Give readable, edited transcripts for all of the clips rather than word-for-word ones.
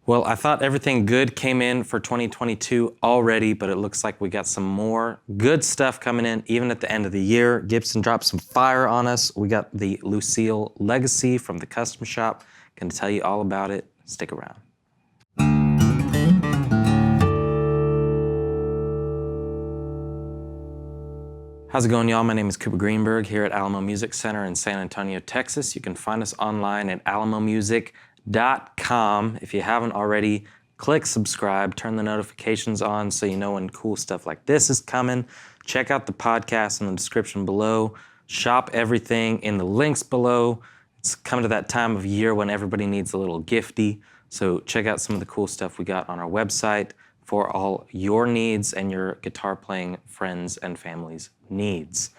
Well, I thought everything good came in for 2022 already, but it looks like we got some more good stuff coming in even at the end of the year. Gibson dropped some fire on us. We got the Lucille Legacy from the custom shop. Gonna tell you all about it. Stick around. How's it going, y'all? My name is Cooper Greenberg here at Alamo Music Center in San Antonio, Texas. You can find us online at alamomusic.com. If you haven't already, click subscribe, turn the notifications on so you know when cool stuff like this is coming. Check out the podcast in the description below. Shop everything in the links below. It's coming to that time of year when everybody needs a little gifty. So check out some of the cool stuff we got on our website for all your needs and your guitar playing friends and family's needs.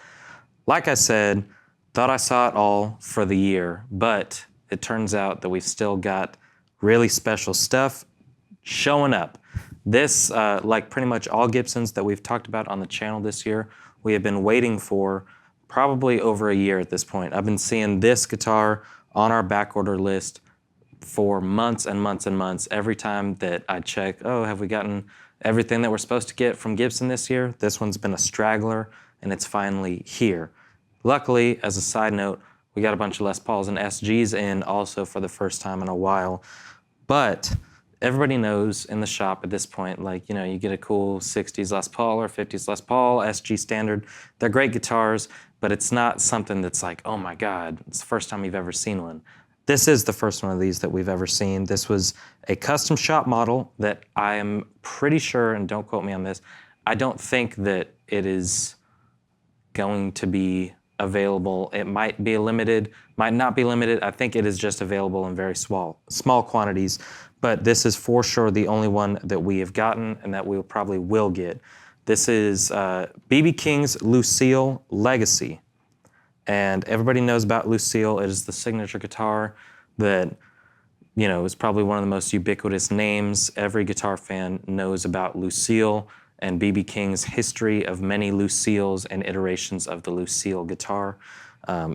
Like I said, thought I saw it all for the year, but it turns out that we've still got really special stuff showing up. This, like pretty much all Gibsons that we've talked about on the channel this year, we have been waiting for probably over a year at this point. I've been seeing this guitar on our back order list for months and months and months. Every time that I check, oh, have we gotten everything that we're supposed to get from Gibson this year? This one's been a straggler, and it's finally here. Luckily, as a side note, we got a bunch of Les Pauls and SGs in also for the first time in a while. But everybody knows in the shop at this point, like, you know, you get a cool 60s Les Paul or 50s Les Paul, SG standard. They're great guitars, but it's not something that's like, oh my God, it's the first time you've ever seen one. This is the first one of these that we've ever seen. This was a custom shop model that I am pretty sure, and don't quote me on this, I don't think that it is going to be available. It might be limited, might not be limited. I think it is just available in very small quantities, but this is for sure the only one that we have gotten and that we probably will get. This is B.B. King's Lucille Legacy. And everybody knows about Lucille. It is the signature guitar that, you know, is probably one of the most ubiquitous names. Every guitar fan knows about Lucille and B.B. King's history of many Lucilles and iterations of the Lucille guitar.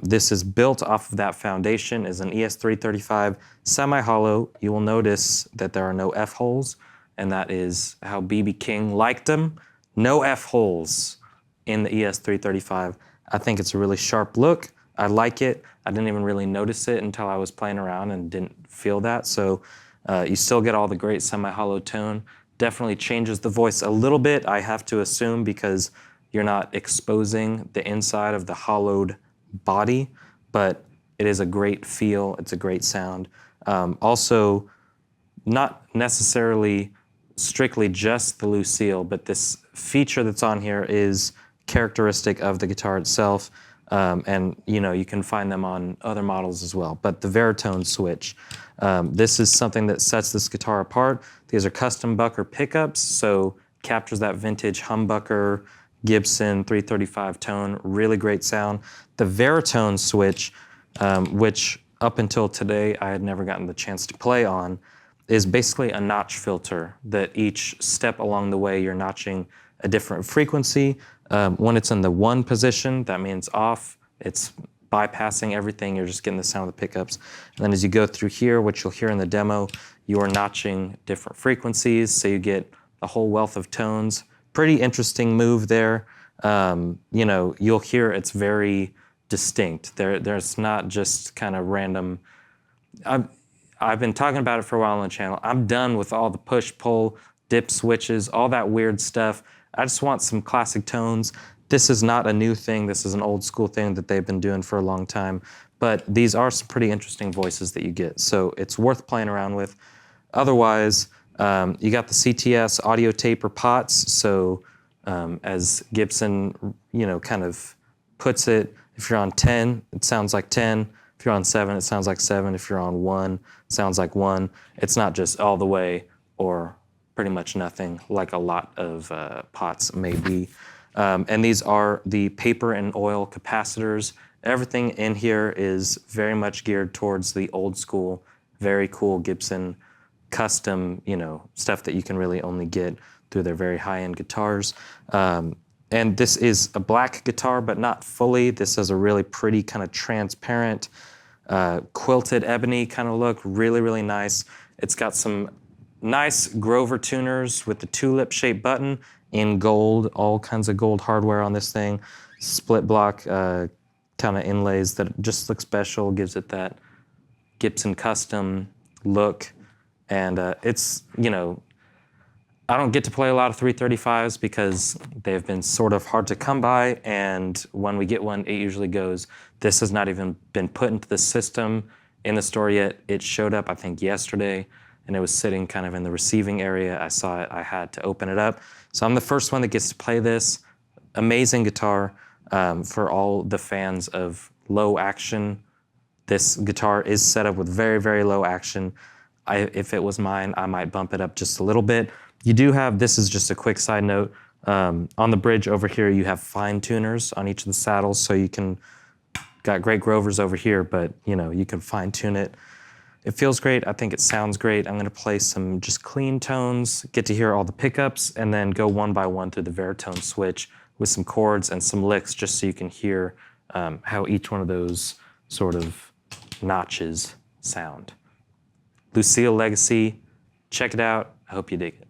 This is built off of that foundation, is an ES-355 semi-hollow. You will notice that there are no F-holes, and that is how B.B. King liked them. No F-holes in the ES-355. I think it's a really sharp look. I like it. I didn't even really notice it until I was playing around and didn't feel that. So you still get all the great semi-hollow tone. Definitely changes the voice a little bit, I have to assume, because you're not exposing the inside of the hollowed body, but it is a great feel. It's a great sound. Also, not necessarily strictly just the Lucille, but this feature that's on here is characteristic of the guitar itself, and you know, you can find them on other models as well. But the Veritone switch, this is something that sets this guitar apart. These are custom Bucker pickups, so captures that vintage humbucker Gibson 335 tone, really great sound. The Veritone switch, which up until today I had never gotten the chance to play on, is basically a notch filter that each step along the way you're notching a different frequency. When it's in the 1 position, that means off. It's bypassing everything. You're just getting the sound of the pickups. And then as you go through here, which you'll hear in the demo, you are notching different frequencies, so you get a whole wealth of tones. Pretty interesting move there. You know, you'll hear it's very distinct. There's not just kind of random. I've been talking about it for a while on the channel. I'm done with all the push-pull, dip switches, all that weird stuff. I just want some classic tones. This is not a new thing. This is an old school thing that they've been doing for a long time. But these are some pretty interesting voices that you get. So it's worth playing around with. Otherwise, you got the CTS audio taper pots. So as Gibson, you know, kind of puts it, if you're on 10, it sounds like 10. If you're on 7, it sounds like 7. If you're on 1, it sounds like 1. It's not just all the way or pretty much nothing, like a lot of pots may be. And these are the paper and oil capacitors. Everything in here is very much geared towards the old school, very cool Gibson custom, you know, stuff that you can really only get through their very high-end guitars. And this is a black guitar, but not fully. This has a really pretty kind of transparent, quilted ebony kind of look, really, really nice. It's got some Nice Grover tuners with the tulip shaped button in gold, all kinds of gold hardware on this thing. Split block kind of inlays that just look special, gives it that Gibson custom look. And it's, you know, I don't get to play a lot of 335s because they've been sort of hard to come by, and when we get one, it usually goes. This has not even been put into the system in the store yet. It showed up, I think, yesterday, and it was sitting kind of in the receiving area. I saw it, I had to open it up. So I'm the first one that gets to play this. Amazing guitar for all the fans of low action. This guitar is set up with very, very low action. If it was mine, I might bump it up just a little bit. You do have, this is just a quick side note, on the bridge over here, you have fine tuners on each of the saddles, so you can, got great Grovers over here, but you know, you can fine tune it. It feels great, I think it sounds great. I'm gonna play some just clean tones, get to hear all the pickups, and then go one by one through the Veritone switch with some chords and some licks, just so you can hear how each one of those sort of notches sound. Lucille Legacy, check it out, I hope you dig it.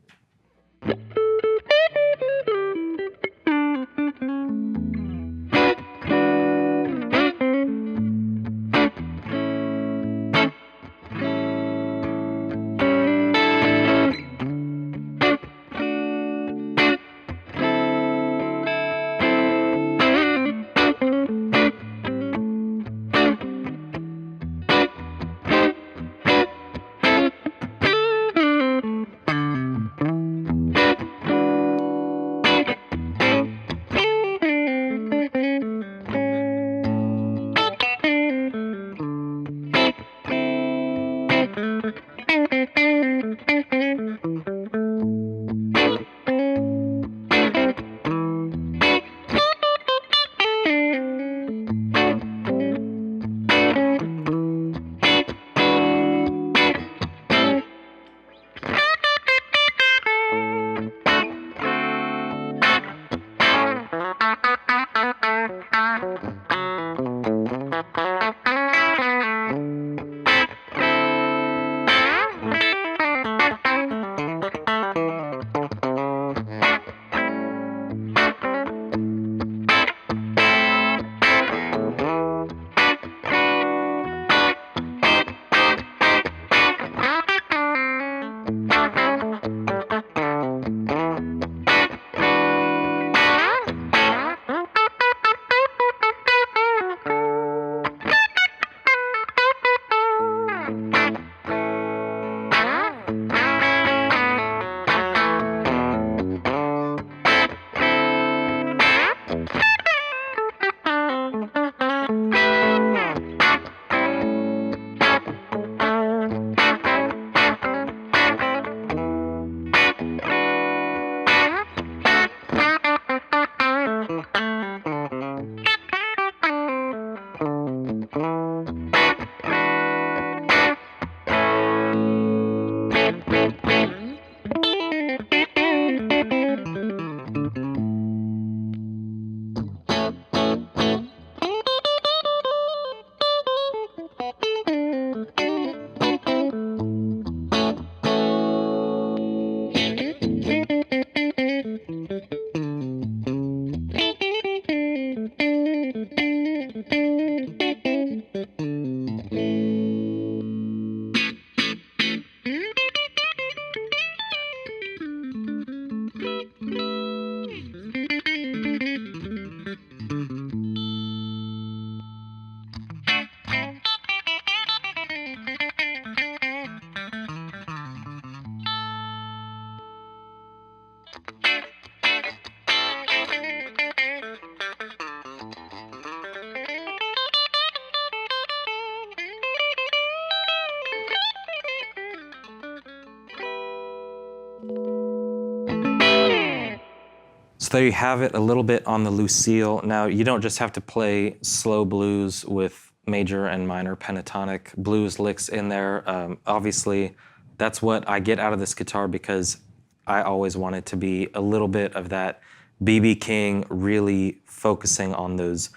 So there you have it, a little bit on the Lucille. Now, you don't just have to play slow blues with major and minor pentatonic blues licks in there. Obviously, that's what I get out of this guitar because I always want it to be a little bit of that B.B. King, really focusing on those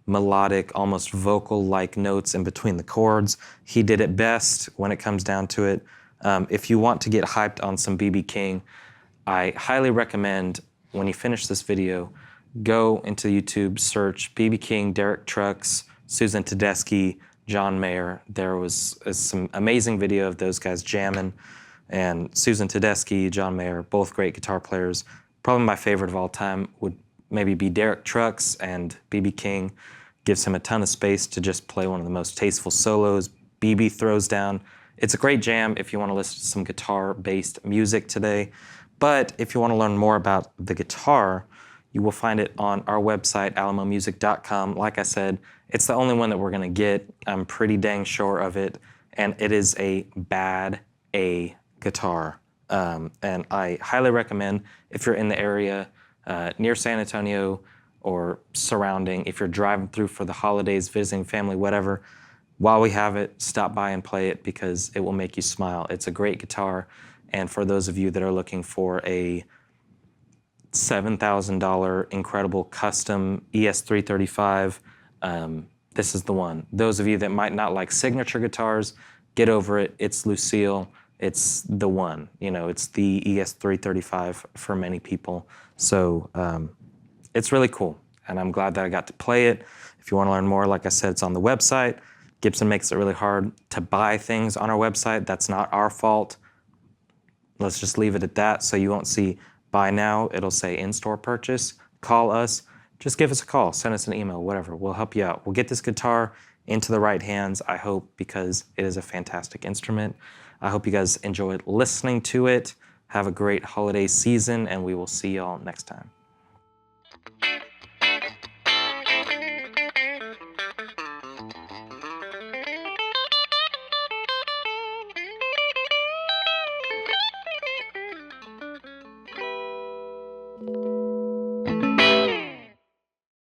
melodic, almost vocal-like notes in between the chords. He did it best when it comes down to it. If you want to get hyped on some B.B. King, I highly recommend when you finish this video, go into YouTube, search B.B. King, Derek Trucks, Susan Tedeschi, John Mayer. There was some amazing video of those guys jamming, and Susan Tedeschi, John Mayer, both great guitar players. Probably my favorite of all time would maybe be Derek Trucks, and B.B. King gives him a ton of space to just play one of the most tasteful solos. B.B. throws down. It's a great jam if you want to listen to some guitar-based music today. But if you want to learn more about the guitar, you will find it on our website, alamomusic.com. Like I said, it's the only one that we're going to get. I'm pretty dang sure of it. And it is a bad A guitar. And I highly recommend, if you're in the area near San Antonio or surrounding, if you're driving through for the holidays, visiting family, whatever, while we have it, stop by and play it because it will make you smile. It's a great guitar. And for those of you that are looking for a $7,000 incredible custom ES-355, this is the one. Those of you that might not like signature guitars, get over it. It's Lucille. It's the one. You know, it's the ES-355 for many people. So it's really cool. And I'm glad that I got to play it. If you want to learn more, like I said, it's on the website. Gibson makes it really hard to buy things on our website. That's not our fault. Let's just leave it at that. So you won't see buy now. It'll say in-store purchase. Call us. Just give us a call. Send us an email, whatever. We'll help you out. We'll get this guitar into the right hands, I hope, because it is a fantastic instrument. I hope you guys enjoyed listening to it. Have a great holiday season, and we will see y'all next time. Thank you.